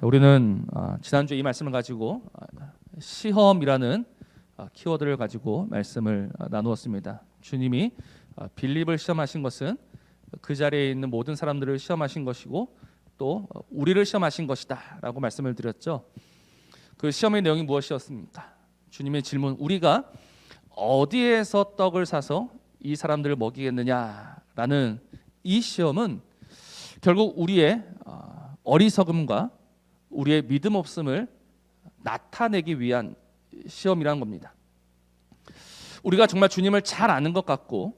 우리는 지난주에 이 말씀을 가지고 시험이라는 키워드를 가지고 말씀을 나누었습니다. 주님이 빌립을 시험하신 것은 그 자리에 있는 모든 사람들을 시험하신 것이고 또 우리를 시험하신 것이다 라고 말씀을 드렸죠. 그 시험의 내용이 무엇이었습니까? 주님의 질문, 우리가 어디에서 떡을 사서 이 사람들을 먹이겠느냐라는 이 시험은 결국 우리의 어리석음과 우리의 믿음 없음을 나타내기 위한 시험이라는 겁니다. 우리가 정말 주님을 잘 아는 것 같고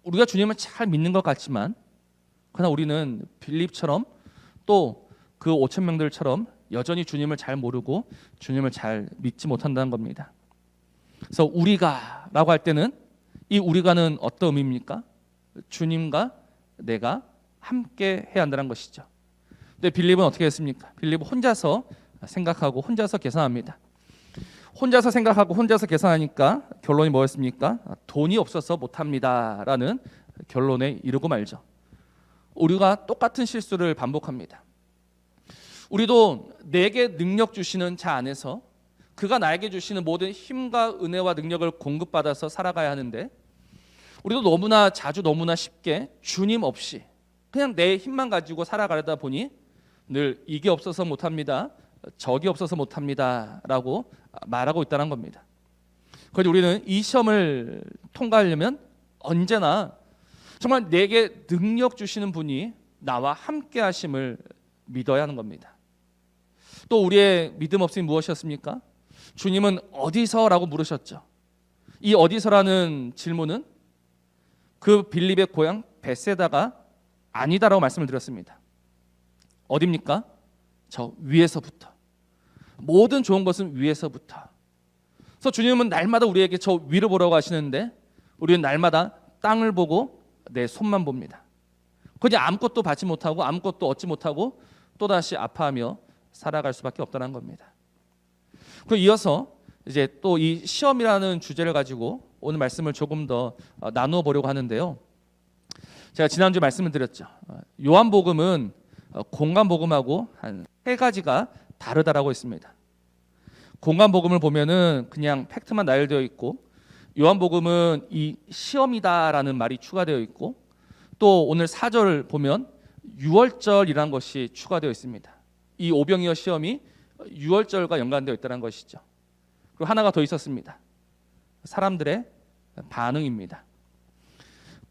우리가 주님을 잘 믿는 것 같지만 그러나 우리는 빌립처럼 또 그 5천 명들처럼 여전히 주님을 잘 모르고 주님을 잘 믿지 못한다는 겁니다. 그래서 우리가 라고 할 때는 이 우리가는 어떤 의미입니까? 주님과 내가 함께 해야 한다는 것이죠. 근데 빌립은 어떻게 했습니까? 빌립은 혼자서 생각하고 혼자서 계산합니다. 혼자서 생각하고 혼자서 계산하니까 결론이 뭐였습니까? 돈이 없어서 못합니다 라는 결론에 이르고 말죠. 우리가 똑같은 실수를 반복합니다. 우리도 내게 능력 주시는 자 안에서 그가 나에게 주시는 모든 힘과 은혜와 능력을 공급받아서 살아가야 하는데 우리도 너무나 자주 너무나 쉽게 주님 없이 그냥 내 힘만 가지고 살아가려다 보니 늘 이게 없어서 못합니다, 저기 없어서 못합니다 라고 말하고 있다는 겁니다. 그래서 우리는 이 시험을 통과하려면 언제나 정말 내게 능력 주시는 분이 나와 함께 하심을 믿어야 하는 겁니다. 또 우리의 믿음 없음이 무엇이었습니까? 주님은 어디서? 라고 물으셨죠. 이 어디서라는 질문은 그 빌립의 고향 벳세다가 아니다라고 말씀을 드렸습니다. 어디입니까? 저 위에서부터. 모든 좋은 것은 위에서부터. 그래서 주님은 날마다 우리에게 저 위를 보라고 하시는데 우리는 날마다 땅을 보고 내 손만 봅니다. 그냥 아무것도 받지 못하고 아무것도 얻지 못하고 또다시 아파하며 살아갈 수밖에 없다는 겁니다. 그리고 이어서 이제 또 이 시험이라는 주제를 가지고 오늘 말씀을 조금 더 나누어 보려고 하는데요. 제가 지난주에 말씀을 드렸죠. 요한복음은 공간복음하고 한 세 가지가 다르다라고 했습니다. 공간복음을 보면은 그냥 팩트만 나열되어 있고 요한복음은 이 시험이다라는 말이 추가되어 있고 또 오늘 4절 보면 유월절이라는 것이 추가되어 있습니다. 이 오병이어 시험이 유월절과 연관되어 있다는 것이죠. 그리고 하나가 더 있었습니다. 사람들의 반응입니다.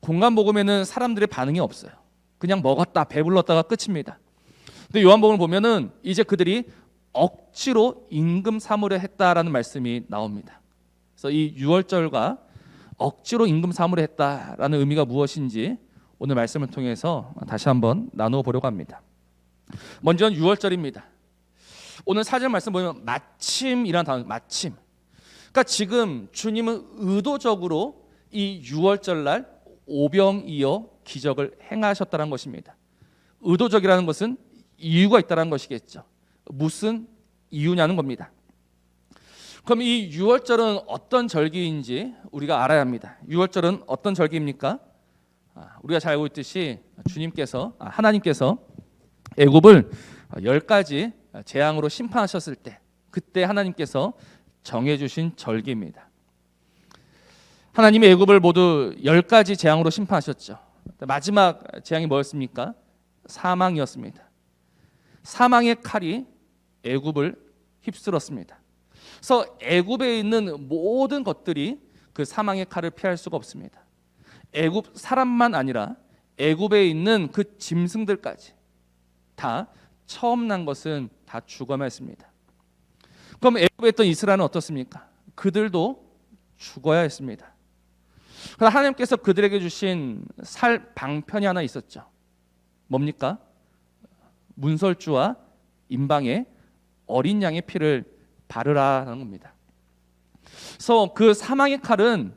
공간복음에는 사람들의 반응이 없어요. 그냥 먹었다 배불렀다가 끝입니다. 근데 요한복음을 보면은 이제 그들이 억지로 임금 사무를 했다라는 말씀이 나옵니다. 그래서 이 유월절과 억지로 임금 사무를 했다라는 의미가 무엇인지 오늘 말씀을 통해서 다시 한번 나누어 보려고 합니다. 먼저는 유월절입니다. 오늘 4절 말씀 보면 마침이라는 단어, 마침. 그러니까 지금 주님은 의도적으로 이 유월절날 오병이어 기적을 행하셨다는 것입니다. 의도적이라는 것은 이유가 있다는 것이겠죠. 무슨 이유냐는 겁니다. 그럼 이 유월절은 어떤 절기인지 우리가 알아야 합니다. 유월절은 어떤 절기입니까? 우리가 잘 알고 있듯이 하나님께서 애굽을 10가지 재앙으로 심판하셨을 때 그때 하나님께서 정해주신 절기입니다. 하나님이 애굽을 모두 10가지 재앙으로 심판하셨죠. 마지막 재앙이 뭐였습니까? 사망이었습니다. 사망의 칼이 애굽을 휩쓸었습니다. 그래서 애굽에 있는 모든 것들이 그 사망의 칼을 피할 수가 없습니다. 애굽 사람만 아니라 애굽에 있는 그 짐승들까지 다 처음 난 것은 다 죽어야만 했습니다. 그럼 애굽에 있던 이스라엘은 어떻습니까? 그들도 죽어야 했습니다. 그래서 하나님께서 그들에게 주신 살 방편이 하나 있었죠. 뭡니까? 문설주와 임방에 어린 양의 피를 바르라는 겁니다. 그래서 그 사망의 칼은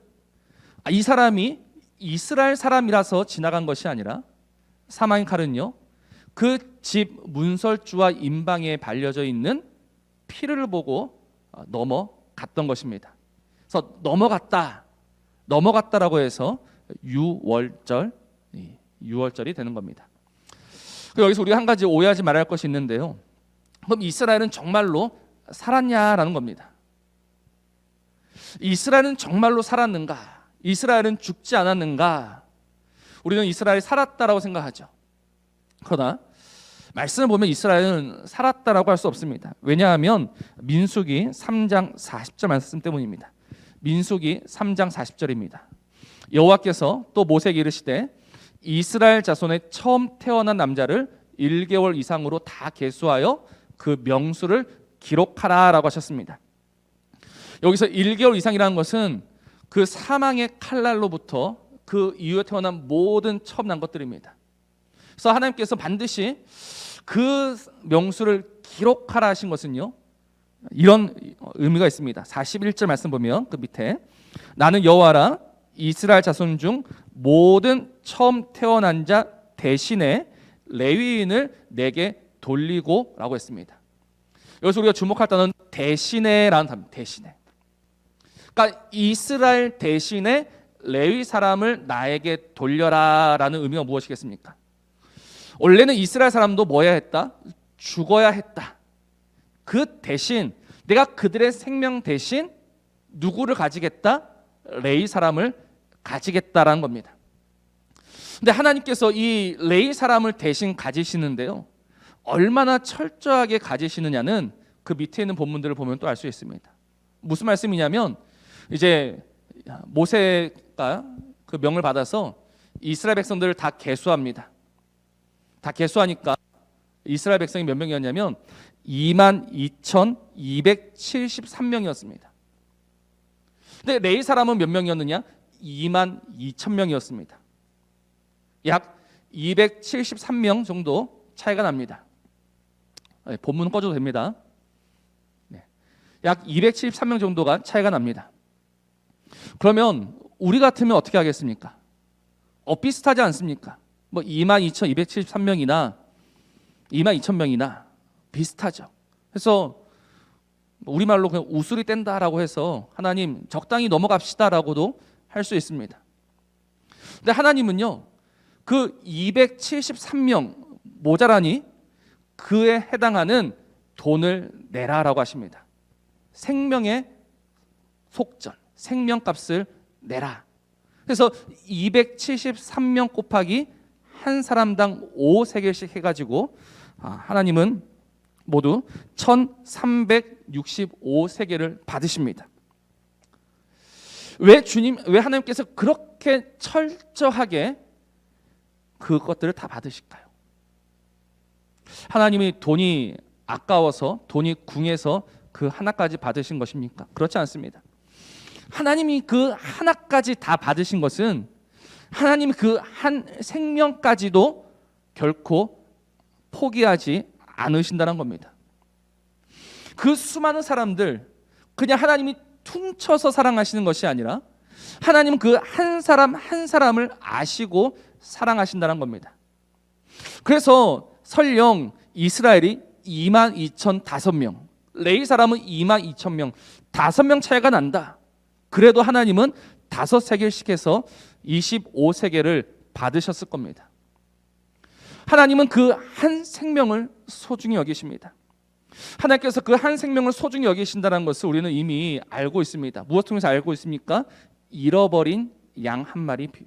이 사람이 이스라엘 사람이라서 지나간 것이 아니라 사망의 칼은요 그 집 문설주와 임방에 발려져 있는 피를 보고 넘어갔던 것입니다. 그래서 넘어갔다라고 해서 유월절이 되는 겁니다. 여기서 우리가 한 가지 오해하지 말아야 할 것이 있는데요. 그럼 이스라엘은 정말로 살았냐라는 겁니다. 이스라엘은 정말로 살았는가? 이스라엘은 죽지 않았는가? 우리는 이스라엘이 살았다라고 생각하죠. 그러나 말씀을 보면 이스라엘은 살았다라고 할 수 없습니다. 왜냐하면 민수기 3장 40절 말씀 때문입니다. 민수기 3장 40절입니다. 여호와께서 또 모세에게 이르시되 이스라엘 자손의 처음 태어난 남자를 1개월 이상으로 다 계수하여 그 명수를 기록하라라고 하셨습니다. 여기서 1개월 이상이라는 것은 그 사망의 칼날로부터 그 이후에 태어난 모든 처음 난 것들입니다. 그래서 하나님께서 반드시 그 명수를 기록하라 하신 것은요, 이런 의미가 있습니다. 41절 말씀 보면 그 밑에 나는 여호와라 이스라엘 자손 중 모든 처음 태어난 자 대신에 레위인을 내게 돌리고 라고 했습니다. 여기서 우리가 주목할 단어는 대신에라는 단어입니다. 대신에. 그러니까 이스라엘 대신에 레위 사람을 나에게 돌려라라는 의미가 무엇이겠습니까? 원래는 이스라엘 사람도 뭐야 했다? 죽어야 했다. 그 대신 내가 그들의 생명 대신 누구를 가지겠다? 레위 사람을 가지겠다라는 겁니다. 근데 하나님께서 이 레위 사람을 대신 가지시는데요, 얼마나 철저하게 가지시느냐는 그 밑에 있는 본문들을 보면 또 알 수 있습니다. 무슨 말씀이냐면 이제 모세가 그 명을 받아서 이스라엘 백성들을 다 계수합니다. 다 계수하니까 이스라엘 백성이 몇 명이었냐면 22,273명이었습니다. 근데 레위 사람은 몇 명이었느냐? 22,000명이었습니다. 약 273명 정도 차이가 납니다. 본문 꺼줘도 됩니다. 약 273명 정도가 차이가 납니다. 그러면 우리 같으면 어떻게 하겠습니까? 비슷하지 않습니까? 뭐 22,273명이나 22,000명이나 비슷하죠. 그래서 우리말로 그냥 우수리 뗀다라고 해서 하나님 적당히 넘어갑시다라고도 할 수 있습니다. 근데 하나님은요, 그 273명 모자라니 그에 해당하는 돈을 내라라고 하십니다. 생명의 속전, 생명값을 내라. 그래서 273명 곱하기 한 사람당 5세겔씩 해가지고 하나님은 모두 1,365세겔을 받으십니다. 왜 하나님께서 그렇게 철저하게 그것들을 다 받으실까요? 하나님이 돈이 아까워서, 돈이 궁해서 그 하나까지 받으신 것입니까? 그렇지 않습니다. 하나님이 그 하나까지 다 받으신 것은 하나님이 그 한 생명까지도 결코 포기하지 않으신다는 겁니다. 그 수많은 사람들, 그냥 하나님이 퉁쳐서 사랑하시는 것이 아니라 하나님은 그 한 사람 한 사람을 아시고 사랑하신다는 겁니다. 그래서 설령 이스라엘이 22,005명, 레위 사람은 22,000명, 5명 차이가 난다. 그래도 하나님은 5세겔씩 해서 25세겔을 받으셨을 겁니다. 하나님은 그 한 생명을 소중히 여기십니다. 하나님께서 그 한 생명을 소중히 여기신다는 것을 우리는 이미 알고 있습니다. 무엇을 통해서 알고 있습니까? 잃어버린 양 한 마리 비유.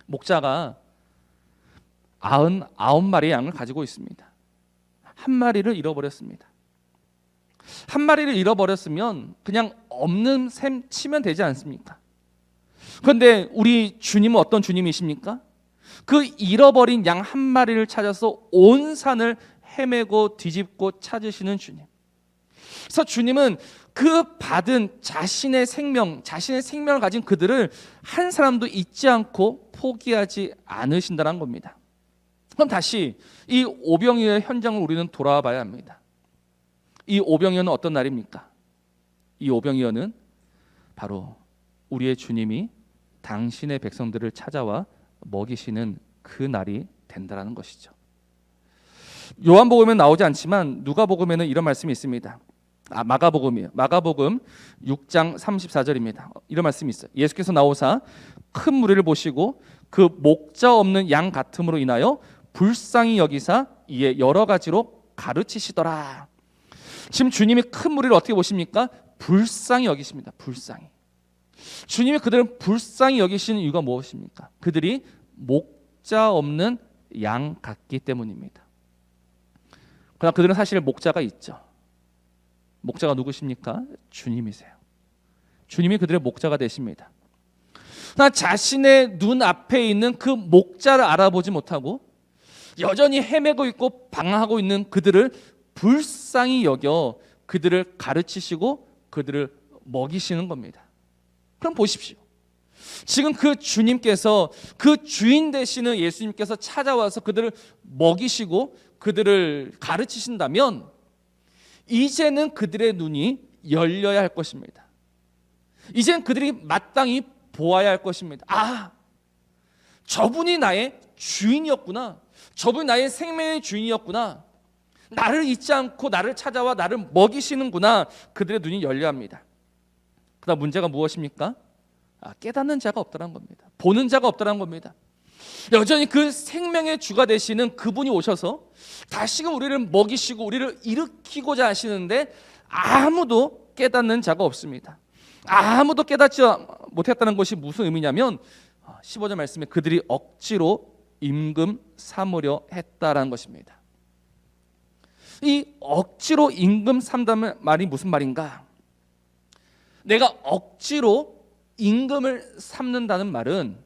목자가 99마리의 양을 가지고 있습니다. 한 마리를 잃어버렸습니다. 한 마리를 잃어버렸으면 그냥 없는 셈 치면 되지 않습니까? 그런데 우리 주님은 어떤 주님이십니까? 그 잃어버린 양 한 마리를 찾아서 온 산을 헤매고 뒤집고 찾으시는 주님. 그래서 주님은 그 받은 자신의 생명을 가진 그들을 한 사람도 잊지 않고 포기하지 않으신다는 겁니다. 그럼 다시 이 오병이어의 현장을 우리는 돌아와 봐야 합니다. 이 오병이어는 어떤 날입니까? 이 오병이어는 바로 우리의 주님이 당신의 백성들을 찾아와 먹이시는 그 날이 된다는 것이죠. 요한복음에 나오지 않지만 누가복음에는 이런 말씀이 있습니다. 마가복음이에요. 마가복음 6장 34절입니다. 이런 말씀이 있어요. 예수께서 나오사 큰 무리를 보시고 그 목자 없는 양 같음으로 인하여 불쌍히 여기사 이에 여러 가지로 가르치시더라. 지금 주님이 큰 무리를 어떻게 보십니까? 불쌍히 여기십니다. 불쌍히. 주님이 그들을 불쌍히 여기시는 이유가 무엇입니까? 그들이 목자 없는 양 같기 때문입니다. 그러나 그들은 사실 목자가 있죠. 목자가 누구십니까? 주님이세요. 주님이 그들의 목자가 되십니다. 그러나 자신의 눈앞에 있는 그 목자를 알아보지 못하고 여전히 헤매고 있고 방황하고 있는 그들을 불쌍히 여겨 그들을 가르치시고 그들을 먹이시는 겁니다. 그럼 보십시오. 지금 그 주님께서, 그 주인 되시는 예수님께서 찾아와서 그들을 먹이시고 그들을 가르치신다면 이제는 그들의 눈이 열려야 할 것입니다. 이제는 그들이 마땅히 보아야 할 것입니다. 아, 저분이 나의 주인이었구나. 저분이 나의 생명의 주인이었구나. 나를 잊지 않고 나를 찾아와 나를 먹이시는구나. 그들의 눈이 열려야 합니다. 그러나 문제가 무엇입니까? 깨닫는 자가 없다는 겁니다. 보는 자가 없다는 겁니다. 여전히 그 생명의 주가 되시는 그분이 오셔서 다시금 우리를 먹이시고 우리를 일으키고자 하시는데 아무도 깨닫는 자가 없습니다. 아무도 깨닫지 못했다는 것이 무슨 의미냐면 15절 말씀에 그들이 억지로 임금 삼으려 했다라는 것입니다. 이 억지로 임금 삼다는 말이 무슨 말인가? 내가 억지로 임금을 삼는다는 말은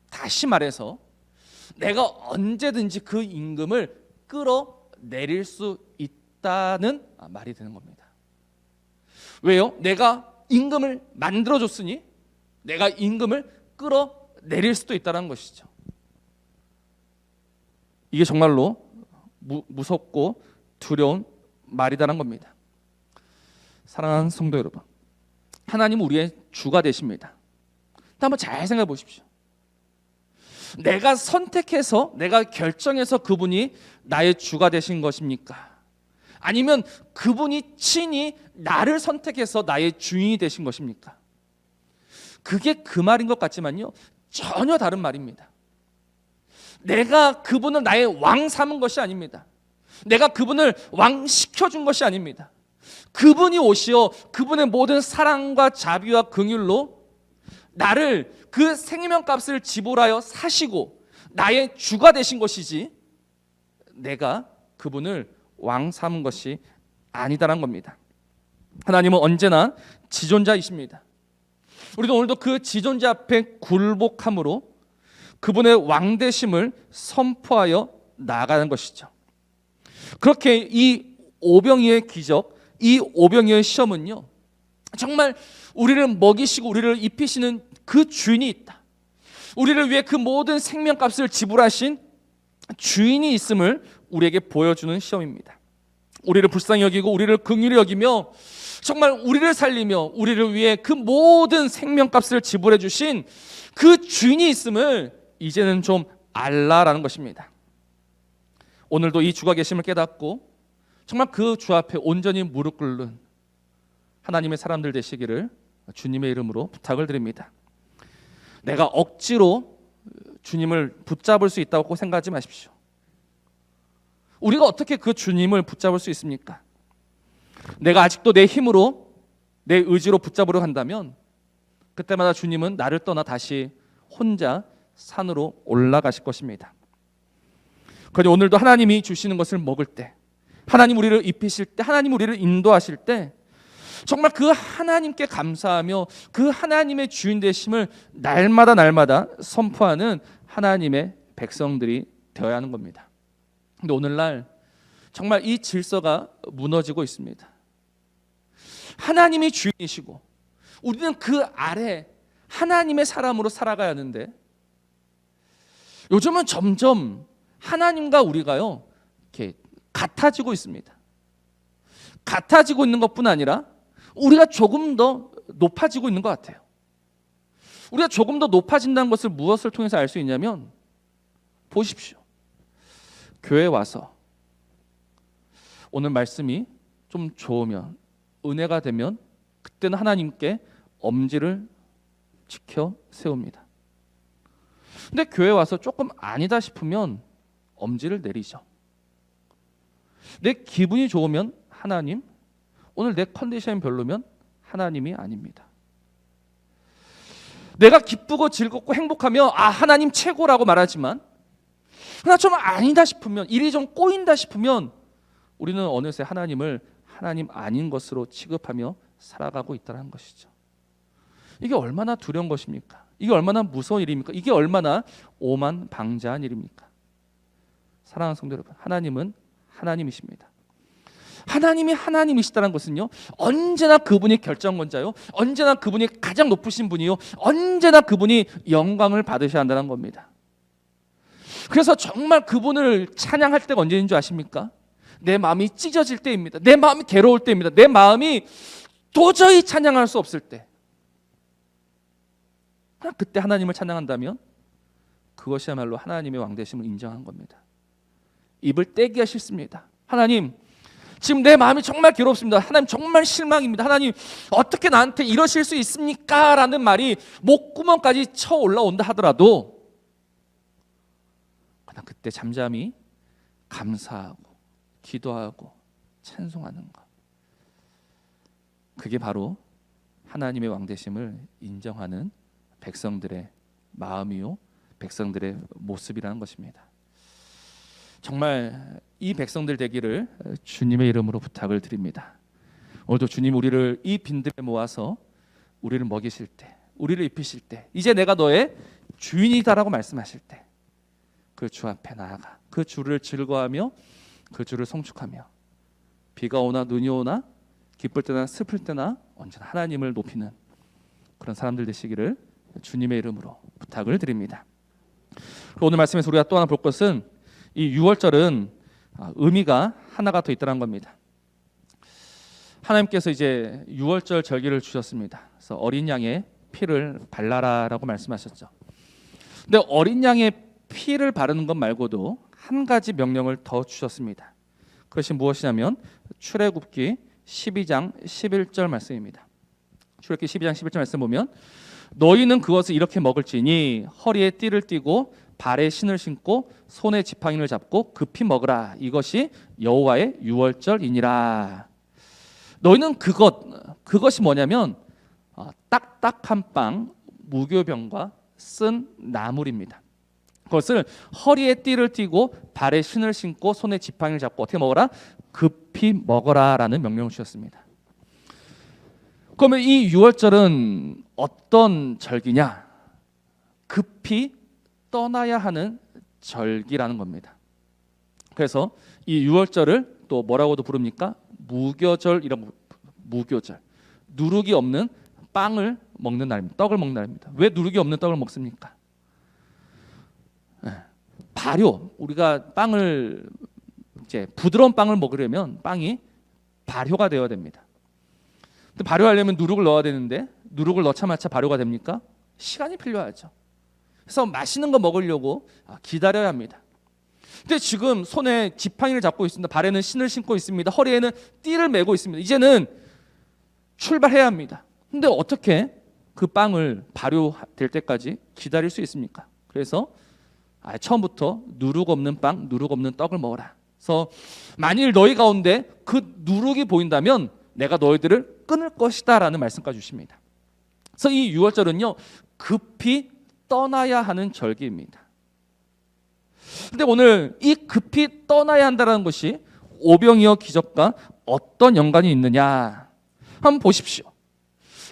다시 말해서 내가 언제든지 그 임금을 끌어내릴 수 있다는 말이 되는 겁니다. 왜요? 내가 임금을 만들어줬으니 내가 임금을 끌어내릴 수도 있다는 것이죠. 이게 정말로 무섭고 두려운 말이다라는 겁니다. 사랑하는 성도 여러분, 하나님은 우리의 주가 되십니다. 한번 잘 생각해 보십시오. 내가 선택해서 내가 결정해서 그분이 나의 주가 되신 것입니까? 아니면 그분이 친히 나를 선택해서 나의 주인이 되신 것입니까? 그게 그 말인 것 같지만요, 전혀 다른 말입니다. 내가 그분을 나의 왕 삼은 것이 아닙니다. 내가 그분을 왕 시켜준 것이 아닙니다. 그분이 오시어 그분의 모든 사랑과 자비와 긍휼로 나를 그 생명값을 지불하여 사시고 나의 주가 되신 것이지 내가 그분을 왕 삼은 것이 아니다라는 겁니다. 하나님은 언제나 지존자이십니다. 우리도 오늘도 그 지존자 앞에 굴복함으로 그분의 왕되심을 선포하여 나아가는 것이죠. 그렇게 이 오병이어의 기적, 이 오병이어의 시험은요, 정말 우리를 먹이시고 우리를 입히시는 그 주인이 있다, 우리를 위해 그 모든 생명값을 지불하신 주인이 있음을 우리에게 보여주는 시험입니다. 우리를 불쌍히 여기고 우리를 긍휼히 여기며 정말 우리를 살리며 우리를 위해 그 모든 생명값을 지불해 주신 그 주인이 있음을 이제는 좀 알라라는 것입니다. 오늘도 이 주가 계심을 깨닫고 정말 그 주 앞에 온전히 무릎 꿇는 하나님의 사람들 되시기를 주님의 이름으로 부탁을 드립니다. 내가 억지로 주님을 붙잡을 수 있다고 생각하지 마십시오. 우리가 어떻게 그 주님을 붙잡을 수 있습니까? 내가 아직도 내 힘으로 내 의지로 붙잡으려 한다면 그때마다 주님은 나를 떠나 다시 혼자 산으로 올라가실 것입니다. 그러니 오늘도 하나님이 주시는 것을 먹을 때, 하나님 우리를 입히실 때, 하나님 우리를 인도하실 때 정말 그 하나님께 감사하며 그 하나님의 주인 되심을 날마다 선포하는 하나님의 백성들이 되어야 하는 겁니다. 근데 오늘날 정말 이 질서가 무너지고 있습니다. 하나님이 주인이시고 우리는 그 아래 하나님의 사람으로 살아가야 하는데 요즘은 점점 하나님과 우리가요 이렇게 같아지고 있습니다. 같아지고 있는 것뿐 아니라 우리가 조금 더 높아지고 있는 것 같아요. 우리가 조금 더 높아진다는 것을 무엇을 통해서 알 수 있냐면 보십시오. 교회에 와서 오늘 말씀이 좀 좋으면 은혜가 되면 그때는 하나님께 엄지를 지켜 세웁니다. 근데 교회 와서 조금 아니다 싶으면 엄지를 내리죠. 내 기분이 좋으면 하나님, 오늘 내 컨디션이 별로면 하나님이 아닙니다. 내가 기쁘고 즐겁고 행복하며 하나님 최고라고 말하지만 나 좀 아니다 싶으면, 일이 좀 꼬인다 싶으면 우리는 어느새 하나님을 하나님 아닌 것으로 취급하며 살아가고 있다는 것이죠. 이게 얼마나 두려운 것입니까? 이게 얼마나 무서운 일입니까? 이게 얼마나 오만방자한 일입니까? 사랑하는 성도 여러분, 하나님은 하나님이십니다. 하나님이 하나님이시다는 것은요, 언제나 그분이 결정권자요, 언제나 그분이 가장 높으신 분이요, 언제나 그분이 영광을 받으셔야 한다는 겁니다. 그래서 정말 그분을 찬양할 때가 언제인 줄 아십니까? 내 마음이 찢어질 때입니다. 내 마음이 괴로울 때입니다. 내 마음이 도저히 찬양할 수 없을 때, 그때 하나님을 찬양한다면 그것이야말로 하나님의 왕되심을 인정한 겁니다. 입을 떼기가 싫습니다. 하나님, 지금 내 마음이 정말 괴롭습니다. 하나님, 정말 실망입니다. 하나님, 어떻게 나한테 이러실 수 있습니까? 라는 말이 목구멍까지 쳐 올라온다 하더라도 그냥 그때 잠잠히 감사하고 기도하고 찬송하는 것, 그게 바로 하나님의 왕되심을 인정하는 백성들의 마음이요, 백성들의 모습이라는 것입니다. 정말 이 백성들 되기를 주님의 이름으로 부탁을 드립니다. 오늘도 주님, 우리를 이 빈들에 모아서 우리를 먹이실 때, 우리를 입히실 때, 이제 내가 너의 주인이다라고 말씀하실 때 그 주 앞에 나아가 그 주를 즐거워하며 그 주를 송축하며, 비가 오나 눈이 오나 기쁠 때나 슬플 때나 언제나 하나님을 높이는 그런 사람들 되시기를 주님의 이름으로 부탁을 드립니다. 오늘 말씀에서 우리가 또 하나 볼 것은, 이 유월절은 의미가 하나가 더 있다는 겁니다. 하나님께서 이제 유월절 절기를 주셨습니다. 그래서 어린 양의 피를 발라라라고 말씀하셨죠. 근데 어린 양의 피를 바르는 것 말고도 한 가지 명령을 더 주셨습니다. 그것이 무엇이냐면 출애굽기 12장 11절 말씀입니다. 출애굽기 12장 11절 말씀 보면, 너희는 그것을 이렇게 먹을지니 허리에 띠를 띠고 발에 신을 신고 손에 지팡이를 잡고 급히 먹으라. 이것이 여호와의 유월절이니라. 너희는 그것이 뭐냐면 딱딱한 빵, 무교병과 쓴 나물입니다. 그것을 허리에 띠를 띠고 발에 신을 신고 손에 지팡이를 잡고 어떻게 먹어라? 급히 먹어라라는 명령을 주셨습니다. 그러면 이 유월절은 어떤 절기냐? 급히 떠나야 하는 절기라는 겁니다. 그래서 이 유월절을 또 뭐라고도 부릅니까? 무교절이라고. 무교절, 누룩이 없는 빵을 먹는 날입니다. 떡을 먹는 날입니다. 왜 누룩이 없는 떡을 먹습니까? 발효, 우리가 빵을 이제 부드러운 빵을 먹으려면 빵이 발효가 되어야 됩니다. 근데 발효하려면 누룩을 넣어야 되는데 누룩을 넣자마자 발효가 됩니까? 시간이 필요하죠. 그래서 맛있는 거 먹으려고 기다려야 합니다. 근데 지금 손에 지팡이를 잡고 있습니다. 발에는 신을 신고 있습니다. 허리에는 띠를 메고 있습니다. 이제는 출발해야 합니다. 근데 어떻게 그 빵을 발효될 때까지 기다릴 수 있습니까? 그래서 처음부터 누룩 없는 빵, 누룩 없는 떡을 먹어라. 그래서 만일 너희 가운데 그 누룩이 보인다면 내가 너희들을 끊을 것이다 라는 말씀까지 주십니다. 그래서 이 유월절은요, 급히 떠나야 하는 절기입니다. 근데 오늘 이 급히 떠나야 한다는 것이 오병이어 기적과 어떤 연관이 있느냐 한번 보십시오.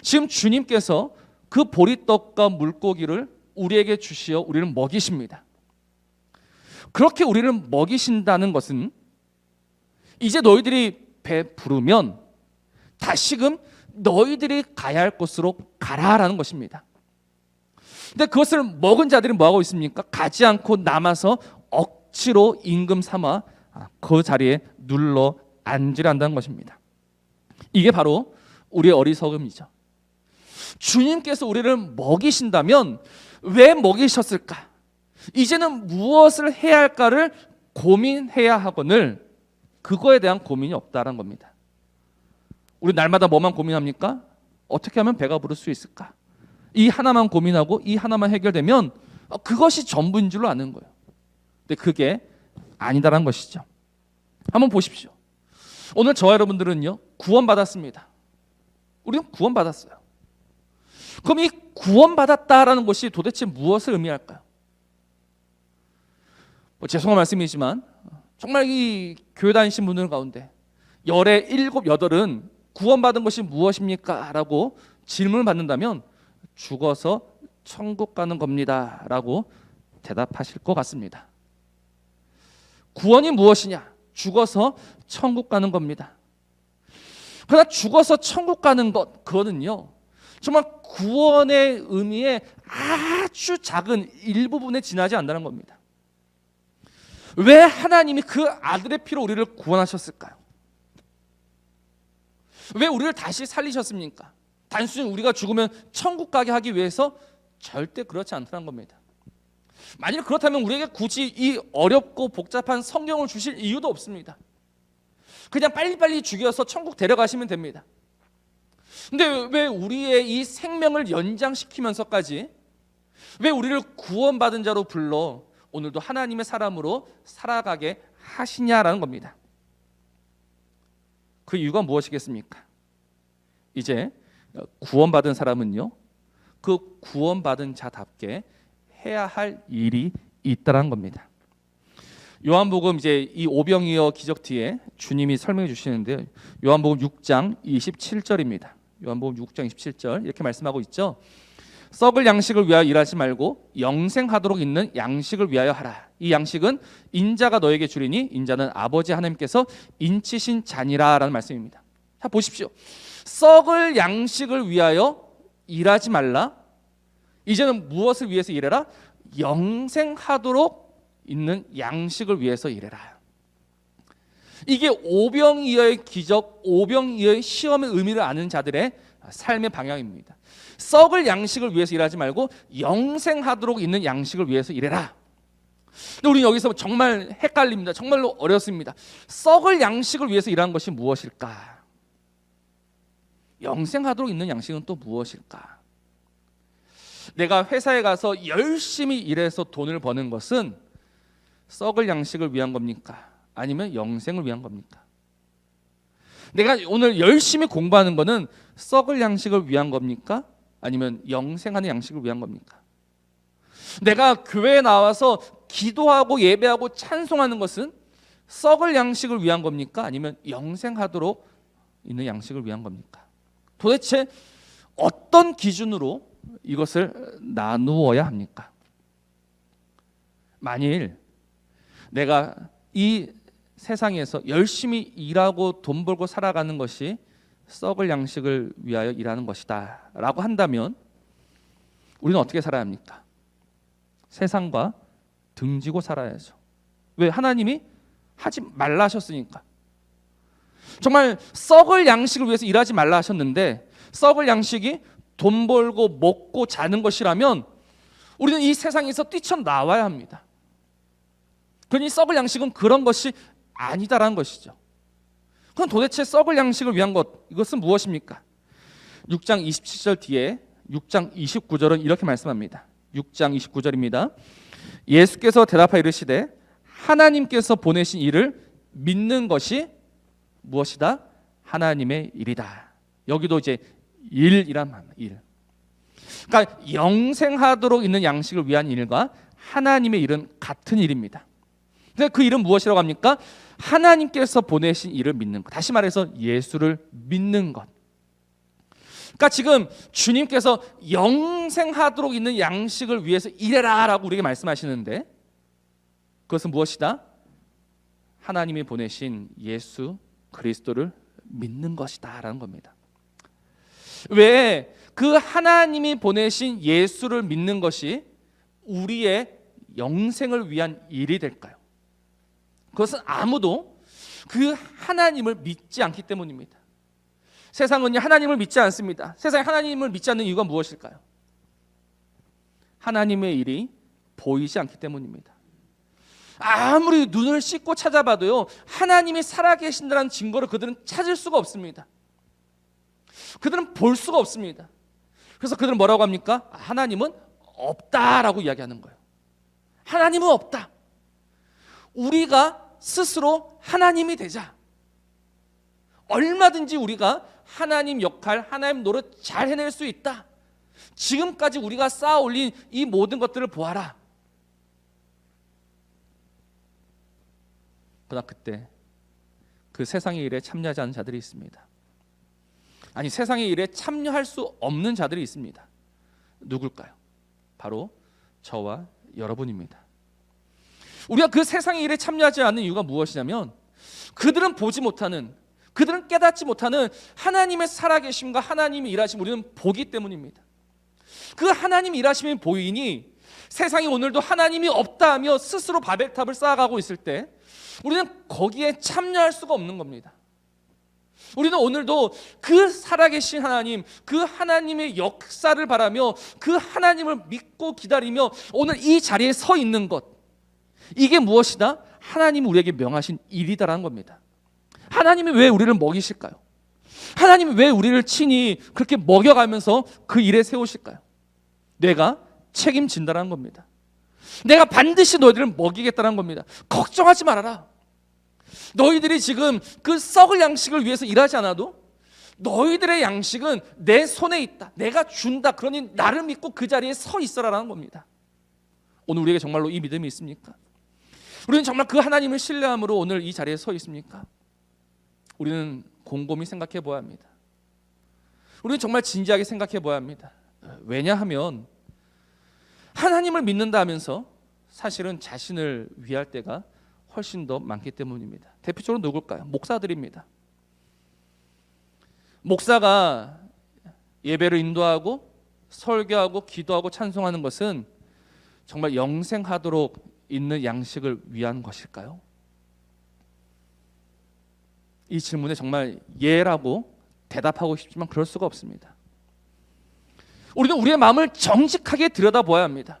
지금 주님께서 그 보리떡과 물고기를 우리에게 주시어 우리를 먹이십니다. 그렇게 우리를 먹이신다는 것은 이제 너희들이 배 부르면 다시금 너희들이 가야 할 곳으로 가라라는 것입니다. 근데 그것을 먹은 자들이 뭐하고 있습니까? 가지 않고 남아서 억지로 임금 삼아 그 자리에 눌러 앉으란다는 것입니다. 이게 바로 우리의 어리석음이죠. 주님께서 우리를 먹이신다면 왜 먹이셨을까? 이제는 무엇을 해야 할까를 고민해야 하거늘 그거에 대한 고민이 없다는 겁니다. 우리 날마다 뭐만 고민합니까? 어떻게 하면 배가 부를 수 있을까? 이 하나만 고민하고 이 하나만 해결되면 그것이 전부인 줄로 아는 거예요. 근데 그게 아니다라는 것이죠. 한번 보십시오. 오늘 저와 여러분들은요, 구원받았습니다. 우리는 구원받았어요. 그럼 이 구원받았다라는 것이 도대체 무엇을 의미할까요? 죄송한 말씀이지만 정말 이 교회 다니신 분들 가운데 열의 7, 8은 구원받은 것이 무엇입니까? 라고 질문을 받는다면 죽어서 천국 가는 겁니다 라고 대답하실 것 같습니다. 구원이 무엇이냐? 죽어서 천국 가는 겁니다. 그러나 죽어서 천국 가는 것, 그거는요, 정말 구원의 의미의 아주 작은 일부분에 지나지 않는다는 겁니다. 왜 하나님이 그 아들의 피로 우리를 구원하셨을까요? 왜 우리를 다시 살리셨습니까? 단순히 우리가 죽으면 천국 가게 하기 위해서? 절대 그렇지 않다는 겁니다. 만일 그렇다면 우리에게 굳이 이 어렵고 복잡한 성경을 주실 이유도 없습니다. 그냥 빨리빨리 죽여서 천국 데려가시면 됩니다. 근데 왜 우리의 이 생명을 연장시키면서까지 왜 우리를 구원받은 자로 불러 오늘도 하나님의 사람으로 살아가게 하시냐라는 겁니다. 그 이유가 무엇이겠습니까? 이제 구원받은 사람은요, 그 구원받은 자답게 해야 할 일이 있다는 겁니다. 요한복음 이제 이 오병이어 기적 뒤에 주님이 설명해 주시는데요. 요한복음 6장 27절입니다. 요한복음 6장 27절 이렇게 말씀하고 있죠. 썩을 양식을 위하여 일하지 말고 영생하도록 있는 양식을 위하여 하라. 이 양식은 인자가 너에게 주리니 인자는 아버지 하나님께서 인치신 잔이라라는 말씀입니다. 자, 보십시오. 썩을 양식을 위하여 일하지 말라. 이제는 무엇을 위해서 일해라? 영생하도록 있는 양식을 위해서 일해라. 이게 오병이어의 기적, 오병이어의 시험의 의미를 아는 자들의 삶의 방향입니다. 썩을 양식을 위해서 일하지 말고 영생하도록 있는 양식을 위해서 일해라. 근데 우리는 여기서 정말 헷갈립니다. 정말로 어렵습니다. 썩을 양식을 위해서 일하는 것이 무엇일까? 영생하도록 있는 양식은 또 무엇일까? 내가 회사에 가서 열심히 일해서 돈을 버는 것은 썩을 양식을 위한 겁니까? 아니면 영생을 위한 겁니까? 내가 오늘 열심히 공부하는 것은 썩을 양식을 위한 겁니까? 아니면 영생하는 양식을 위한 겁니까? 내가 교회에 나와서 기도하고 예배하고 찬송하는 것은 썩을 양식을 위한 겁니까? 아니면 영생하도록 있는 양식을 위한 겁니까? 도대체 어떤 기준으로 이것을 나누어야 합니까? 만일 내가 이 세상에서 열심히 일하고 돈 벌고 살아가는 것이 썩을 양식을 위하여 일하는 것이다 라고 한다면 우리는 어떻게 살아야 합니까? 세상과 등지고 살아야죠. 왜? 하나님이 하지 말라 하셨으니까. 정말 썩을 양식을 위해서 일하지 말라 하셨는데 썩을 양식이 돈 벌고 먹고 자는 것이라면 우리는 이 세상에서 뛰쳐나와야 합니다. 그러니 썩을 양식은 그런 것이 아니다라는 것이죠. 그럼 도대체 썩을 양식을 위한 것, 이것은 무엇입니까? 6장 27절 뒤에 6장 29절은 이렇게 말씀합니다. 6장 29절입니다. 예수께서 대답하여 이르시되 하나님께서 보내신 이를 믿는 것이 무엇이다? 하나님의 일이다. 여기도 이제 일이란 말입니다. 일. 그러니까 영생하도록 있는 양식을 위한 일과 하나님의 일은 같은 일입니다. 근데 그 일은 무엇이라고 합니까? 하나님께서 보내신 일을 믿는 것. 다시 말해서 예수를 믿는 것. 그러니까 지금 주님께서 영생하도록 있는 양식을 위해서 일해라라고 우리에게 말씀하시는데 그것은 무엇이다? 하나님이 보내신 예수 그리스도를 믿는 것이다라는 겁니다. 왜 그 하나님이 보내신 예수를 믿는 것이 우리의 영생을 위한 일이 될까요? 그것은 아무도 그 하나님을 믿지 않기 때문입니다. 세상은요 하나님을 믿지 않습니다. 세상에 하나님을 믿지 않는 이유가 무엇일까요? 하나님의 일이 보이지 않기 때문입니다. 아무리 눈을 씻고 찾아봐도요 하나님이 살아계신다는 증거를 그들은 찾을 수가 없습니다. 그들은 볼 수가 없습니다. 그래서 그들은 뭐라고 합니까? 하나님은 없다라고 이야기하는 거예요. 하나님은 없다. 우리가 스스로 하나님이 되자. 얼마든지 우리가 하나님 역할, 하나님 노릇 잘 해낼 수 있다. 지금까지 우리가 쌓아 올린 이 모든 것들을 보아라. 그러나 그때 그 세상의 일에 참여하지 않은 자들이 있습니다. 아니, 세상의 일에 참여할 수 없는 자들이 있습니다. 누굴까요? 바로 저와 여러분입니다. 우리가 그 세상의 일에 참여하지 않는 이유가 무엇이냐면 그들은 보지 못하는, 그들은 깨닫지 못하는 하나님의 살아계심과 하나님의 일하심 우리는 보기 때문입니다. 그 하나님 일하심이 보이니 세상이 오늘도 하나님이 없다 하며 스스로 바벨탑을 쌓아가고 있을 때 우리는 거기에 참여할 수가 없는 겁니다. 우리는 오늘도 그 살아계신 하나님, 그 하나님의 역사를 바라며 그 하나님을 믿고 기다리며 오늘 이 자리에 서 있는 것, 이게 무엇이다? 하나님이 우리에게 명하신 일이다라는 겁니다. 하나님이 왜 우리를 먹이실까요? 하나님이 왜 우리를 친히 그렇게 먹여가면서 그 일에 세우실까요? 내가 책임진다라는 겁니다. 내가 반드시 너희들을 먹이겠다는 겁니다. 걱정하지 말아라. 너희들이 지금 그 썩을 양식을 위해서 일하지 않아도 너희들의 양식은 내 손에 있다. 내가 준다. 그러니 나를 믿고 그 자리에 서 있어라라는 겁니다. 오늘 우리에게 정말로 이 믿음이 있습니까? 우리는 정말 그 하나님을 신뢰함으로 오늘 이 자리에 서 있습니까? 우리는 곰곰이 생각해 보아야 합니다. 우리는 정말 진지하게 생각해 보아야 합니다. 왜냐하면 하나님을 믿는다 하면서 사실은 자신을 위할 때가 훨씬 더 많기 때문입니다. 대표적으로 누굴까요? 목사들입니다. 목사가 예배를 인도하고 설교하고 기도하고 찬송하는 것은 정말 영생하도록 있는 양식을 위한 것일까요? 이 질문에 정말 예라고 대답하고 싶지만 그럴 수가 없습니다. 우리는 우리의 마음을 정직하게 들여다봐야 합니다.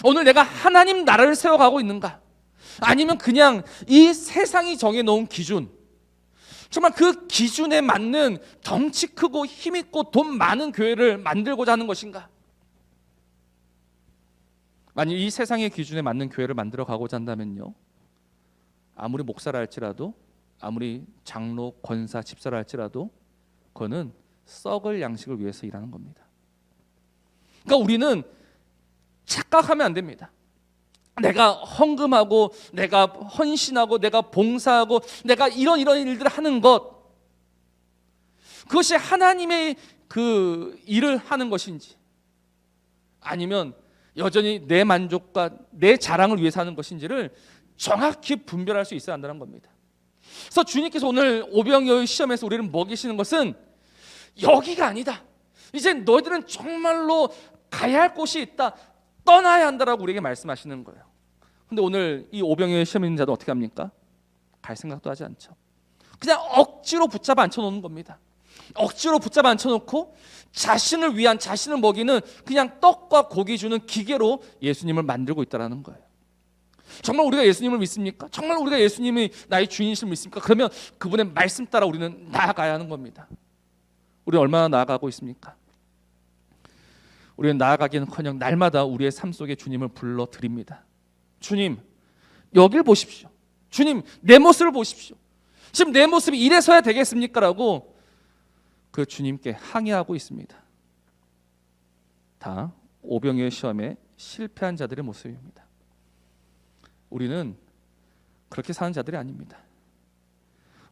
오늘 내가 하나님 나라를 세워가고 있는가? 아니면 그냥 이 세상이 정해놓은 기준, 정말 그 기준에 맞는 덩치 크고 힘있고 돈 많은 교회를 만들고자 하는 것인가? 만약 이 세상의 기준에 맞는 교회를 만들어 가고자 한다면요, 아무리 목사라 할지라도, 아무리 장로, 권사, 집사라 할지라도 그거는 썩을 양식을 위해서 일하는 겁니다. 그러니까 우리는 착각하면 안 됩니다. 내가 헌금하고 내가 헌신하고 내가 봉사하고 내가 이런 일들을 하는 것, 그것이 하나님의 그 일을 하는 것인지 아니면 여전히 내 만족과 내 자랑을 위해서 하는 것인지를 정확히 분별할 수 있어야 한다는 겁니다. 그래서 주님께서 오늘 오병이어의 시험에서 우리를 먹이시는 것은 여기가 아니다. 이제 너희들은 정말로 가야 할 곳이 있다. 떠나야 한다라고 우리에게 말씀하시는 거예요. 근데 오늘 이 오병이어의 시험에 있는 자도 어떻게 합니까? 갈 생각도 하지 않죠. 그냥 억지로 붙잡아 앉혀놓는 겁니다. 억지로 붙잡아 앉혀놓고 자신을 위한, 자신을 먹이는 그냥 떡과 고기 주는 기계로 예수님을 만들고 있다는 거예요. 정말 우리가 예수님을 믿습니까? 정말 우리가 예수님이 나의 주인이심을 믿습니까? 그러면 그분의 말씀 따라 우리는 나아가야 하는 겁니다. 우리는 얼마나 나아가고 있습니까? 우리는 나아가기는커녕 날마다 우리의 삶 속에 주님을 불러드립니다. 주님, 여길 보십시오. 주님, 내 모습을 보십시오. 지금 내 모습이 이래서야 되겠습니까? 라고 그 주님께 항의하고 있습니다. 다 오병이어의 시험에 실패한 자들의 모습입니다. 우리는 그렇게 사는 자들이 아닙니다.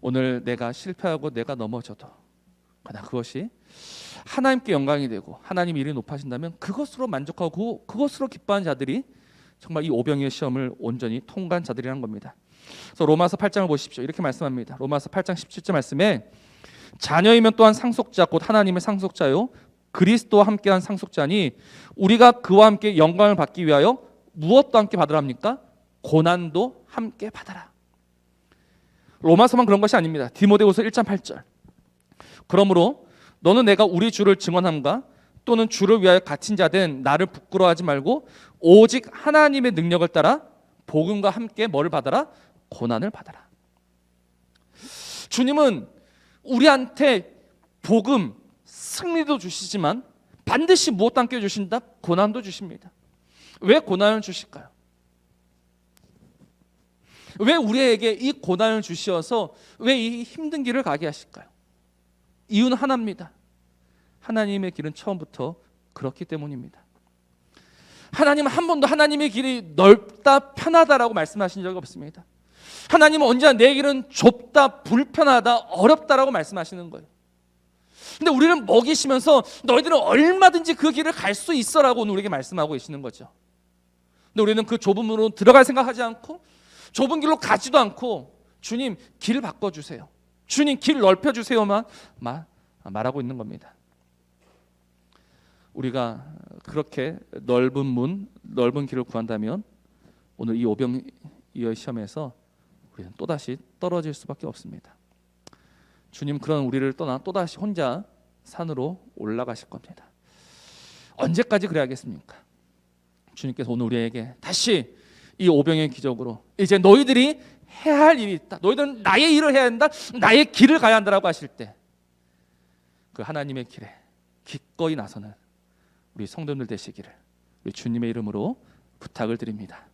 오늘 내가 실패하고 내가 넘어져도 그러나 그것이 하나님께 영광이 되고 하나님 일이 높아진다면 그것으로 만족하고 그것으로 기뻐하는 자들이 정말 이 오병이어의 시험을 온전히 통과한 자들이라는 겁니다. 그래서 로마서 8장을 보십시오. 이렇게 말씀합니다. 로마서 8장 17절 말씀에 자녀이면 또한 상속자 곧 하나님의 상속자요 그리스도와 함께한 상속자니 우리가 그와 함께 영광을 받기 위하여 무엇도 함께 받으라 합니까? 고난도 함께 받아라. 로마서만 그런 것이 아닙니다. 디모데후서 1장 8절. 그러므로 너는 내가 우리 주를 증언함과 또는 주를 위하여 갇힌 자 된 나를 부끄러워하지 말고 오직 하나님의 능력을 따라 복음과 함께 뭐를 받아라? 고난을 받아라. 주님은 우리한테 복음, 승리도 주시지만 반드시 무엇도 함께 주신다? 고난도 주십니다. 왜 고난을 주실까요? 왜 우리에게 이 고난을 주시어서 왜 이 힘든 길을 가게 하실까요? 이유는 하나입니다. 하나님의 길은 처음부터 그렇기 때문입니다. 하나님은 한 번도 하나님의 길이 넓다 편하다라고 말씀하신 적이 없습니다. 하나님은 언제나 내 길은 좁다 불편하다 어렵다라고 말씀하시는 거예요. 근데 우리를 먹이시면서 너희들은 얼마든지 그 길을 갈 수 있어라고 오늘 우리에게 말씀하고 계시는 거죠. 근데 우리는 그 좁은 문으로 들어갈 생각하지 않고 좁은 길로 가지도 않고 주님 길 바꿔주세요, 주님 길 넓혀주세요만 말하고 있는 겁니다. 우리가 그렇게 넓은 문, 넓은 길을 구한다면 오늘 이 오병이어 시험에서 우리는 또다시 떨어질 수밖에 없습니다. 주님 그런 우리를 떠나 또다시 혼자 산으로 올라가실 겁니다. 언제까지 그래야겠습니까? 주님께서 오늘 우리에게 다시 이 오병의 기적으로 이제 너희들이 해야 할 일이 있다, 너희들은 나의 일을 해야 한다, 나의 길을 가야 한다라고 하실 때 그 하나님의 길에 기꺼이 나서는 우리 성도들 되시기를 우리 주님의 이름으로 부탁을 드립니다.